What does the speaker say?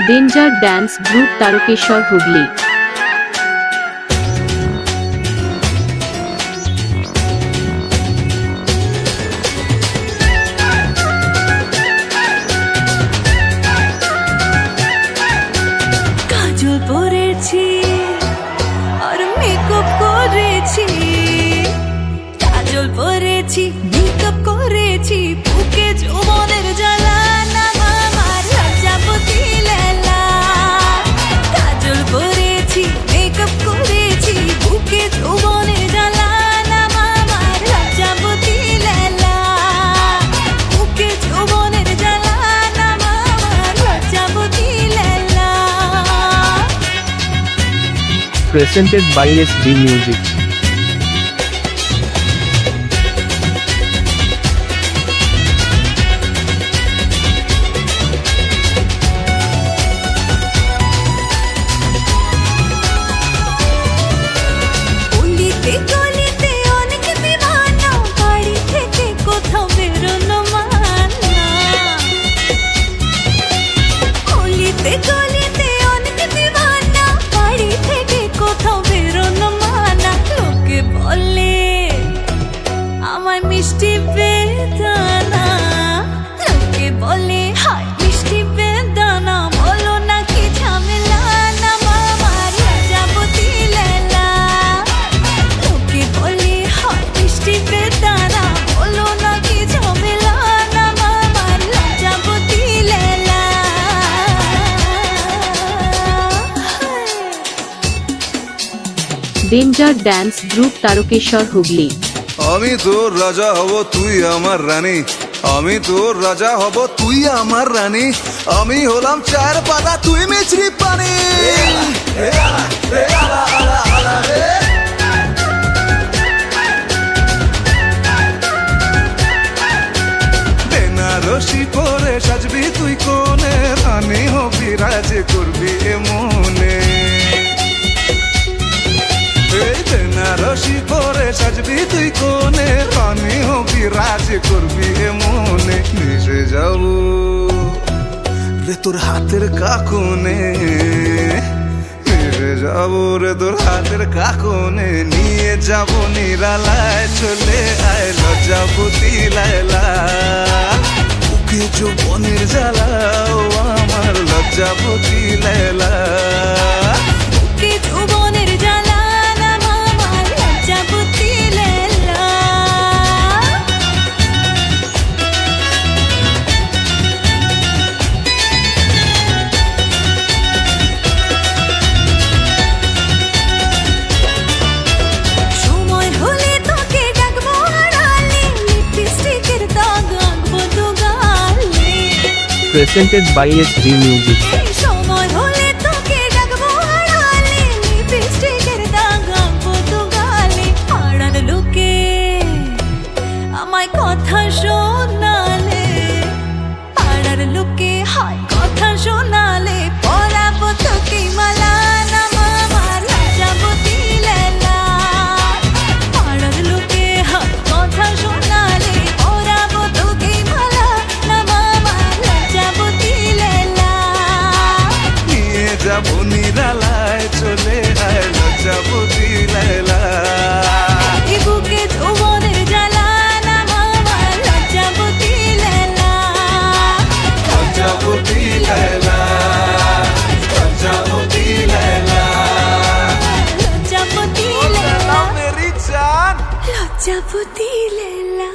Danger dance group Tarakeswar Hooghly. কাজল পরেছি আর মেকআপ করেছি, কাজল পরেছি মেকআপ করেছি, বুকে যৌবনের জ্বালা নাম আমার লজ্জাপতি লেলা। কাজল পরেছি মেকআপ করেছি, বুকে যৌবনের জ্বালা নাম আমার লজ্জাপতি লেলা। বুকে যৌবনের জ্বালা নাম আমার লজ্জাপতি লেলা। Presented by SD Music. গলিতে গলিতে অনেক দিওয়ানা, বাড়ি থেকে কোথাও বেরোনো মানা। গলিতে গলিতে অনেক দিওয়ানা, বাড়ি থেকে কোথাও বেরোনো মানা। লোকে বলে আমায় মিষ্টি বেদানা, লোকে বলে হায় মিষ্টি বেদানা। বলো না কি ঝামেলা নাম আমার লজ্জাপতি লেলা। লোকে বলে হায় মিষ্টি বেদানা, বলো না কি ঝামেলা নাম আমার লজ্জাপতি লেলা। Danger dance group Tarakeswar Hooghly. আমি তোর রাজা হব তুই আমার রানী, আমি তোর রাজা হব তুই আমার রানী। আমি হলাম চার পাতা তুই মিছরি পানি। বেনারসি পরে সাজবি তুই কোনে, রানী হবি রাজ করবি এমনে। বেনারসি পরে সাজবি তুই কোনে, রানী হবি রাজ করবি এমনে। মিশে যাব রে তোর হাতের কাকুনে, মিশে যাব রে তোর হাতের কাকুনে। নিয়ে যাব নিরালায় চলে আয় লজ্জাপতি লায়লা। বুকে যৌবনের জ্বালা ও আমার লজ্জাপতি লায়লা। বুকে যৌবনের জ্বালা নাম আমার লজ্জাপতি লেলা। সময় হলে তোকে ডাকবো আড়ালে, লিপস্টিকের দাগ আঁকবো দু গালে। Presented by SD Music. সময় হলে তোকে ডাকবো আড়ালে, লিপস্টিকের দাগ আঁকবো দু গালে। পাড়ার লোকে আমায় কথা শোনালে, পাড়ার লোকে হায় কথা শোনালে। পরাবো তোকে মালা নাম আমার লজ্জাপতি লেলা। পাড়ার লোকে হায় কথা শোনালে, পরাবো তোকে মালা নাম আমার লজ্জাপতি লেলা। নিয়ে যাব নিরালায় চলে আয় লজ্জাপতি লায়লা। এই বুকে যৌবনের জ্বালা নাম আমার লজ্জাপতি লেলা। লজ্জাপতি লায়লা, লজ্জাপতি লায়লা। লজ্জাপতি লেলা, মেরি জান লজ্জাপতি লেলা।